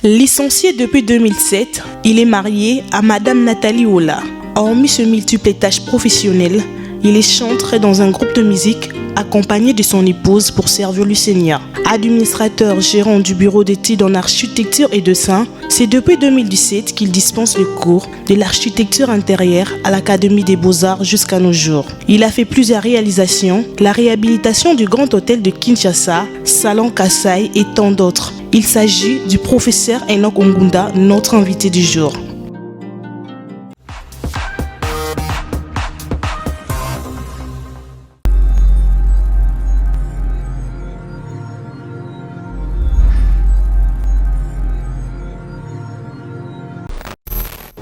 Licencié depuis 2007, il est marié à Madame Nathalie Ola. Hormis ce multiple tâches professionnelles, il est chanteur dans un groupe de musique accompagné de son épouse pour servir le Seigneur. Administrateur gérant du bureau d'études en architecture et dessin, c'est depuis 2017 qu'il dispense le cours de l'architecture intérieure à l'Académie des Beaux-Arts jusqu'à nos jours. Il a fait plusieurs réalisations, la réhabilitation du Grand Hôtel de Kinshasa, Salon Kassai et tant d'autres. Il s'agit du professeur Enoch Ongunda, notre invité du jour.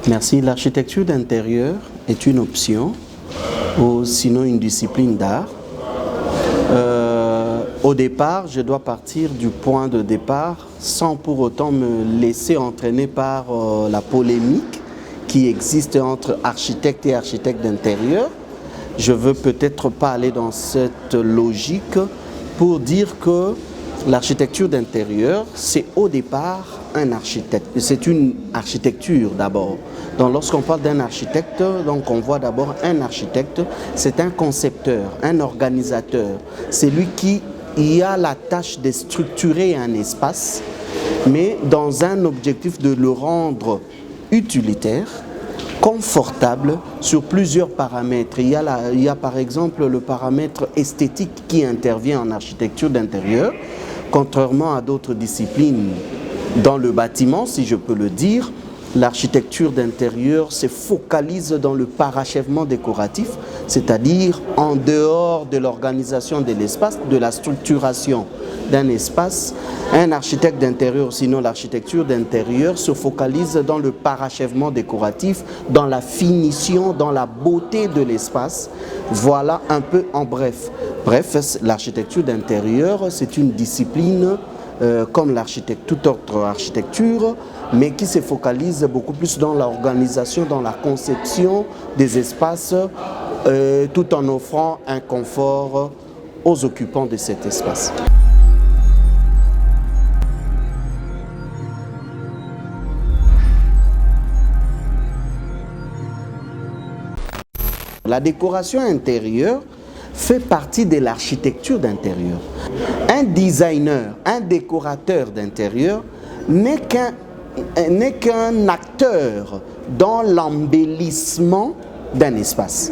Merci. L'architecture d'intérieur est une option, ou sinon une discipline d'art. Au départ, je dois partir du point de départ sans pour autant me laisser entraîner par la polémique qui existe entre architectes et architectes d'intérieur. Je ne veux peut-être pas aller dans cette logique pour dire que l'architecture d'intérieur, c'est au départ un architecte. C'est une architecture d'abord. Donc lorsqu'on parle d'un architecte, donc on voit d'abord un architecte, c'est un concepteur, un organisateur. C'est lui qui a la tâche de structurer un espace, mais dans un objectif de le rendre utilitaire, confortable sur plusieurs paramètres. Il y a par exemple le paramètre esthétique qui intervient en architecture d'intérieur, contrairement à d'autres disciplines. Dans le bâtiment, si je peux le dire, l'architecture d'intérieur se focalise dans le parachèvement décoratif, c'est-à-dire en dehors de l'organisation de l'espace, de la structuration d'un espace. Un architecte d'intérieur, sinon l'architecture d'intérieur, se focalise dans le parachèvement décoratif, dans la finition, dans la beauté de l'espace. Voilà un peu en bref. Bref, l'architecture d'intérieur, c'est une discipline comme toute autre architecture, mais qui se focalise beaucoup plus dans l'organisation, dans la conception des espaces, tout en offrant un confort aux occupants de cet espace. La décoration intérieure fait partie de l'architecture d'intérieur. Un designer, un décorateur d'intérieur n'est qu'un acteur dans l'embellissement d'un espace.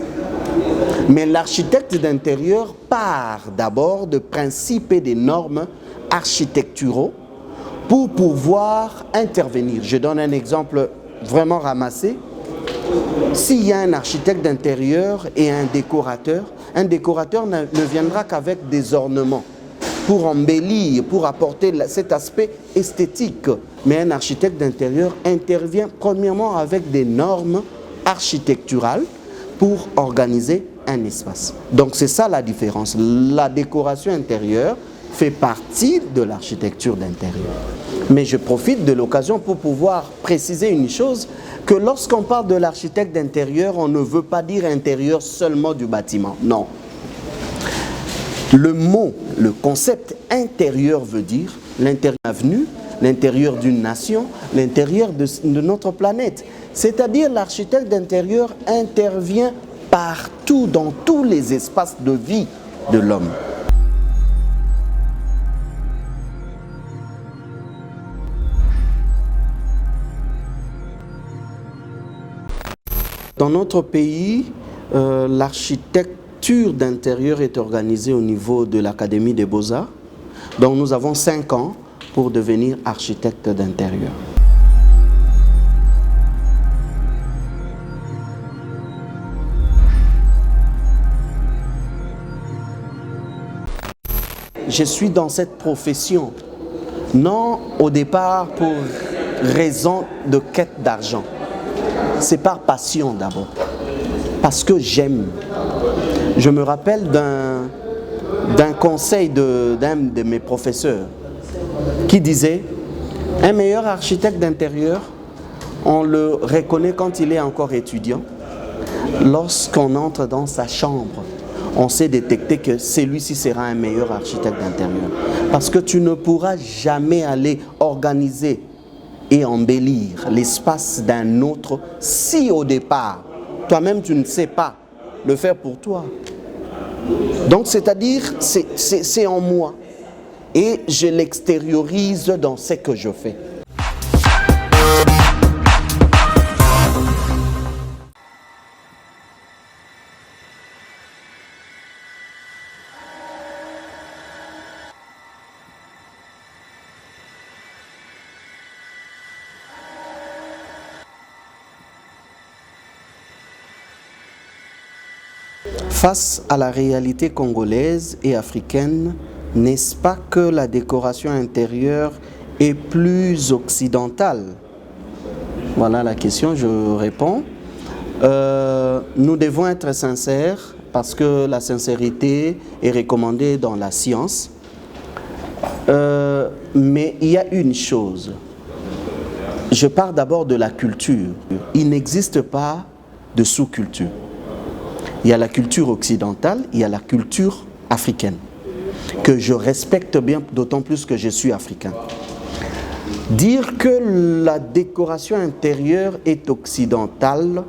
Mais l'architecte d'intérieur part d'abord de principes et des normes architecturaux pour pouvoir intervenir. Je donne un exemple vraiment ramassé. S'il y a un architecte d'intérieur et un décorateur ne viendra qu'avec des ornements pour embellir, pour apporter cet aspect esthétique. Mais un architecte d'intérieur intervient premièrement avec des normes architecturales pour organiser un espace. Donc c'est ça la différence. La décoration intérieure fait partie de l'architecture d'intérieur. Mais je profite de l'occasion pour pouvoir préciser une chose, que lorsqu'on parle de l'architecte d'intérieur, on ne veut pas dire intérieur seulement du bâtiment. Non. Le mot, le concept intérieur veut dire l'intérieur d'une avenue, l'intérieur d'une nation, l'intérieur de notre planète. C'est-à-dire l'architecte d'intérieur intervient partout, dans tous les espaces de vie de l'homme. Dans notre pays, l'architecture d'intérieur est organisée au niveau de l'Académie des Beaux-Arts. Donc nous avons 5 ans pour devenir architecte d'intérieur. Je suis dans cette profession, non au départ pour raison de quête d'argent. C'est par passion d'abord, parce que j'aime. Je me rappelle d'un conseil d'un de mes professeurs qui disait « Un meilleur architecte d'intérieur, on le reconnaît quand il est encore étudiant. Lorsqu'on entre dans sa chambre, on sait détecter que celui-ci sera un meilleur architecte d'intérieur. Parce que tu ne pourras jamais aller organiser et embellir l'espace d'un autre si au départ, toi-même tu ne sais pas le faire pour toi. Donc c'est-à-dire, c'est en moi et je l'extériorise dans ce que je fais. Face à la réalité congolaise et africaine, n'est-ce pas que la décoration intérieure est plus occidentale? Voilà la question, je réponds. Nous devons être sincères parce que la sincérité est recommandée dans la science. Mais il y a une chose. Je parle d'abord de la culture. Il n'existe pas de sous-culture. Il y a la culture occidentale, il y a la culture africaine, que je respecte bien, d'autant plus que je suis africain. Dire que la décoration intérieure est occidentale,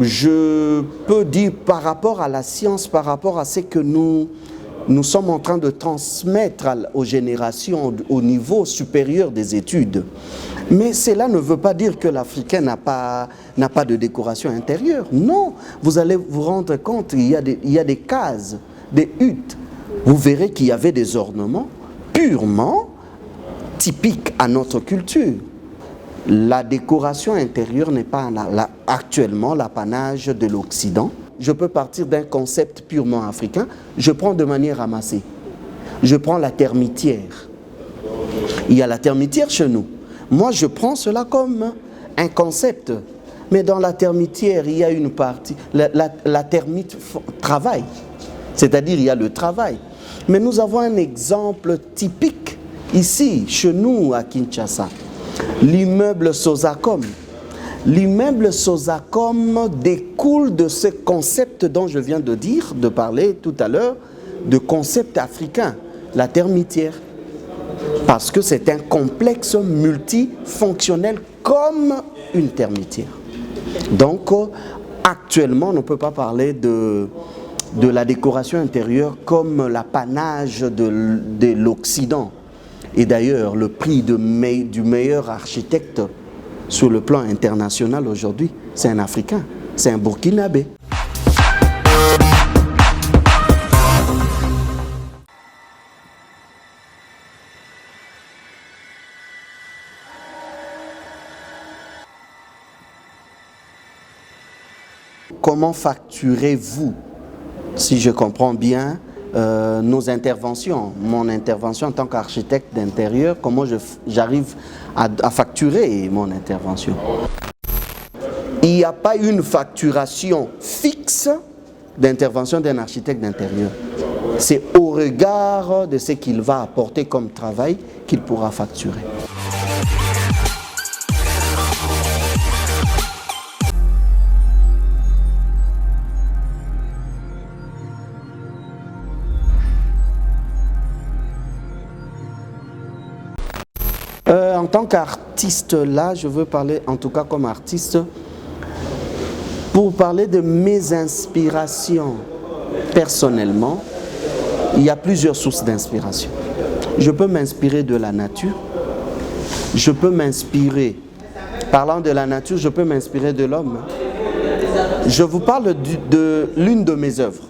je peux dire par rapport à la science, par rapport à ce que nous sommes en train de transmettre aux générations au niveau supérieur des études. Mais cela ne veut pas dire que l'Africain n'a pas de décoration intérieure. Non, vous allez vous rendre compte, il y a des cases, des huttes. Vous verrez qu'il y avait des ornements purement typiques à notre culture. La décoration intérieure n'est pas actuellement l'apanage de l'Occident. Je peux partir d'un concept purement africain. Je prends de manière ramassée. Je prends la termitière. Il y a la termitière chez nous. Moi, je prends cela comme un concept. Mais dans la termitière, il y a une partie. La termite travaille. C'est-à-dire, il y a le travail. Mais nous avons un exemple typique ici, chez nous, à Kinshasa. L'immeuble Sosacom. L'immeuble Sosacom découle de ce concept dont je viens de parler tout à l'heure, de concept africain, la termitière. Parce que c'est un complexe multifonctionnel comme une termitière. Donc, actuellement, on ne peut pas parler de la décoration intérieure comme l'apanage de l'Occident. Et d'ailleurs, le prix du meilleur architecte sur le plan international aujourd'hui, c'est un Africain, c'est un Burkinabé. Comment facturez-vous, si je comprends bien, nos interventions, mon intervention en tant qu'architecte d'intérieur, comment j'arrive à facturer mon intervention? Il n'y a pas une facturation fixe d'intervention d'un architecte d'intérieur. C'est au regard de ce qu'il va apporter comme travail qu'il pourra facturer. En tant qu'artiste, là, je veux parler, en tout cas comme artiste, pour parler de mes inspirations personnellement, il y a plusieurs sources d'inspiration. Je peux m'inspirer de la nature, je peux m'inspirer, parlant de la nature, je peux m'inspirer de l'homme. Je vous parle de l'une de mes œuvres.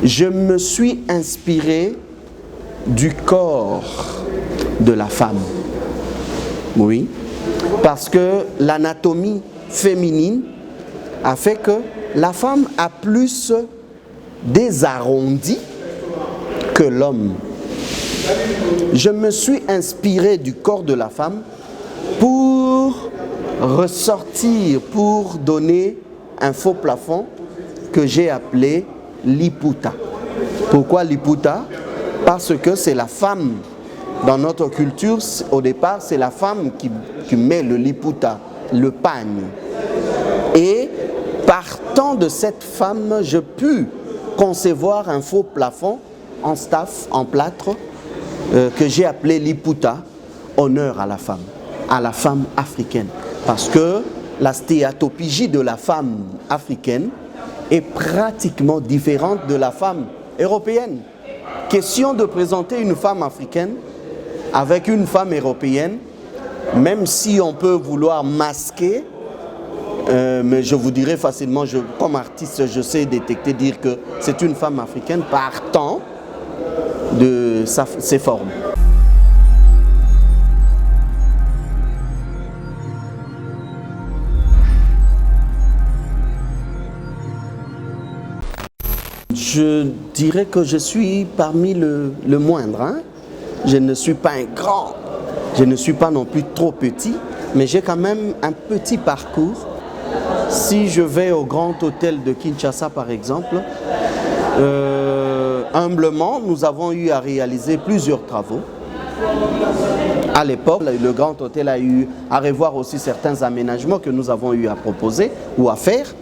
Je me suis inspiré du corps de la femme. Oui, parce que l'anatomie féminine a fait que la femme a plus des arrondis que l'homme. Je me suis inspiré du corps de la femme pour ressortir, pour donner un faux plafond que j'ai appelé Liputa. Pourquoi Liputa? Parce que c'est la femme. Dans notre culture, au départ, c'est la femme qui met le liputa, le pagne. Et partant de cette femme, je pus concevoir un faux plafond en staff, en plâtre, que j'ai appelé liputa, honneur à la femme. à la femme africaine. Parce que la stéatopygie de la femme africaine est pratiquement différente de la femme européenne. Question de présenter une femme africaine avec une femme européenne, même si on peut vouloir masquer, mais je vous dirais facilement, comme artiste, je sais détecter, dire que c'est une femme africaine partant de ses formes. Je dirais que je suis parmi le moindre. Hein? Je ne suis pas un grand, je ne suis pas non plus trop petit, mais j'ai quand même un petit parcours. Si je vais au Grand Hôtel de Kinshasa, par exemple, humblement, nous avons eu à réaliser plusieurs travaux. À l'époque, le Grand Hôtel a eu à revoir aussi certains aménagements que nous avons eu à proposer ou à faire.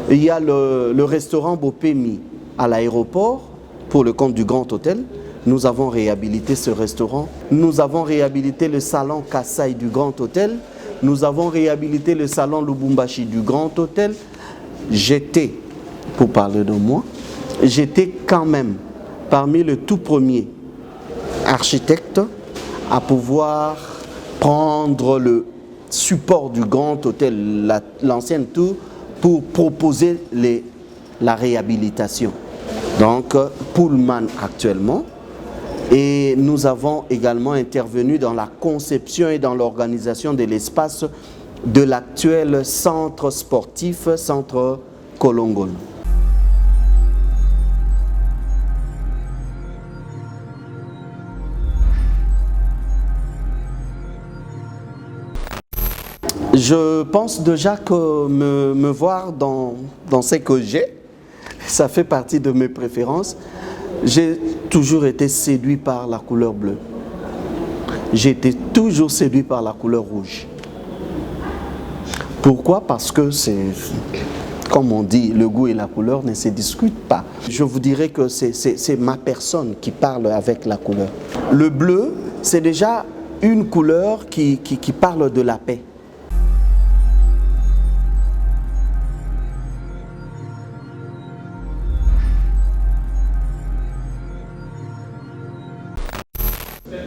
Il y a le restaurant Bopemi à l'aéroport pour le compte du Grand Hôtel. Nous avons réhabilité ce restaurant. Nous avons réhabilité le salon Kassai du Grand Hôtel. Nous avons réhabilité le salon Lubumbashi du Grand Hôtel. J'étais, pour parler de moi, j'étais quand même parmi les tout premiers architectes à pouvoir prendre le support du Grand Hôtel, l'ancienne tour, pour proposer la réhabilitation. Donc, Pullman actuellement. Et nous avons également intervenu dans la conception et dans l'organisation de l'espace de l'actuel centre sportif, centre Kolongolo. Je pense déjà que me voir dans ce que j'ai, ça fait partie de mes préférences. J'ai toujours été séduit par la couleur bleue. J'ai été toujours séduit par la couleur rouge. Pourquoi? Parce que c'est, comme on dit, le goût et la couleur ne se discutent pas. Je vous dirais que c'est ma personne qui parle avec la couleur. Le bleu, c'est déjà une couleur qui parle de la paix.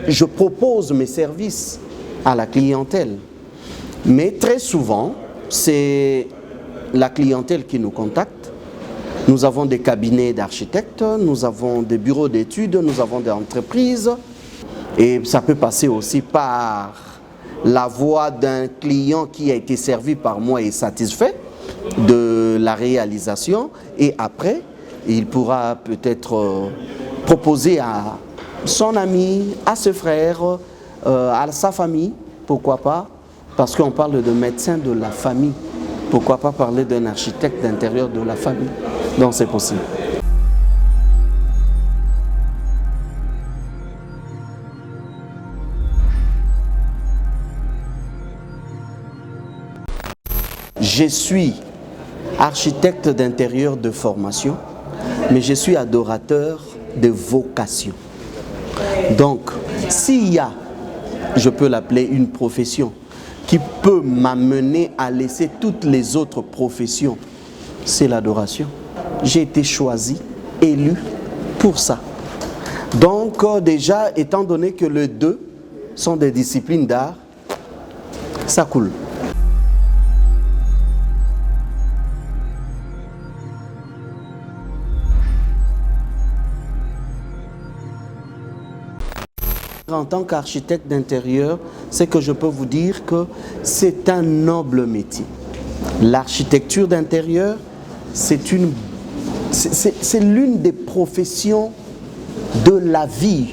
Je propose mes services à la clientèle, mais très souvent, c'est la clientèle qui nous contacte. Nous avons des cabinets d'architectes, nous avons des bureaux d'études, nous avons des entreprises, et ça peut passer aussi par la voix d'un client qui a été servi par moi et satisfait de la réalisation, et après, il pourra peut-être proposer à son ami, à ses frères, à sa famille, pourquoi pas, parce qu'on parle de médecin de la famille, pourquoi pas parler d'un architecte d'intérieur de la famille, donc c'est possible. Je suis architecte d'intérieur de formation, mais je suis adorateur de vocation. Donc, s'il y a, je peux l'appeler une profession, qui peut m'amener à laisser toutes les autres professions, c'est l'adoration. J'ai été choisi, élu pour ça. Donc, déjà, étant donné que les deux sont des disciplines d'art, ça coule. En tant qu'architecte d'intérieur, c'est que je peux vous dire que c'est un noble métier. L'architecture d'intérieur, c'est l'une des professions de la vie.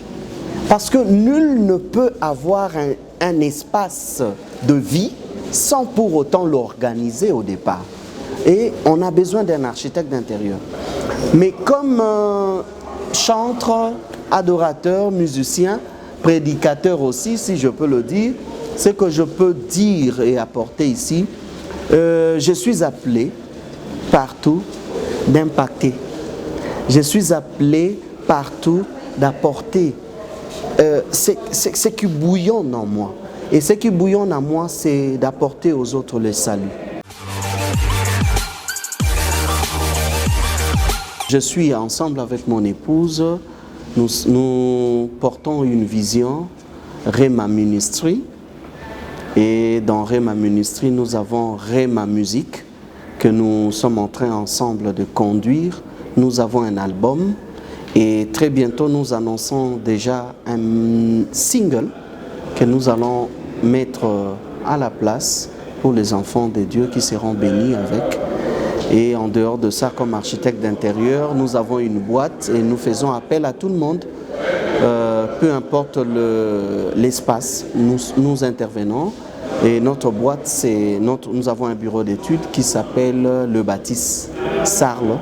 Parce que nul ne peut avoir un espace de vie sans pour autant l'organiser au départ. Et on a besoin d'un architecte d'intérieur. Mais comme chantre, adorateur, musicien, prédicateur aussi, si je peux le dire, ce que je peux dire et apporter ici, je suis appelé partout d'impacter. Je suis appelé partout d'apporter ce qui bouillonne en moi. Et ce qui bouillonne à moi, c'est d'apporter aux autres le salut. Je suis ensemble avec mon épouse, nous portons une vision, Rema Ministry. Et dans Rema Ministry, nous avons Rema Musique que nous sommes en train ensemble de conduire. Nous avons un album et très bientôt nous annonçons déjà un single que nous allons mettre à la place pour les enfants de Dieu qui seront bénis avec. Et en dehors de ça, comme architecte d'intérieur, nous avons une boîte et nous faisons appel à tout le monde. Peu importe l'espace, nous intervenons. Et notre boîte, nous avons un bureau d'études qui s'appelle le Baptiste Sarle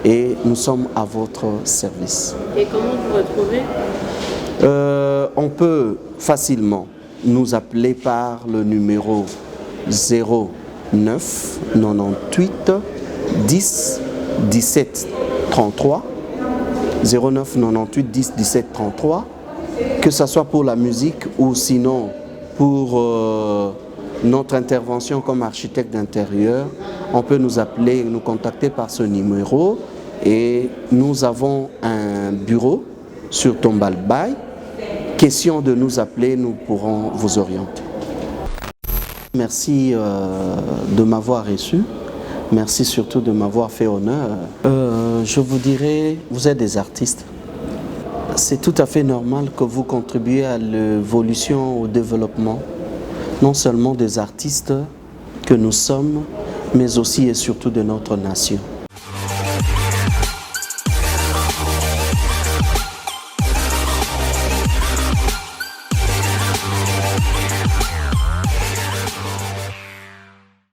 et nous sommes à votre service. Et comment vous retrouvez? On peut facilement nous appeler par le numéro 09 98 10 17 33 09 98 10 17 33, que ce soit pour la musique ou sinon pour notre intervention comme architecte d'intérieur. On peut nous appeler, nous contacter par ce numéro et nous avons un bureau sur Tombal Bay. Question de nous appeler, nous pourrons vous orienter. Merci de m'avoir reçu. Merci surtout de m'avoir fait honneur. Je vous dirais, vous êtes des artistes. C'est tout à fait normal que vous contribuiez à l'évolution, au développement, non seulement des artistes que nous sommes, mais aussi et surtout de notre nation.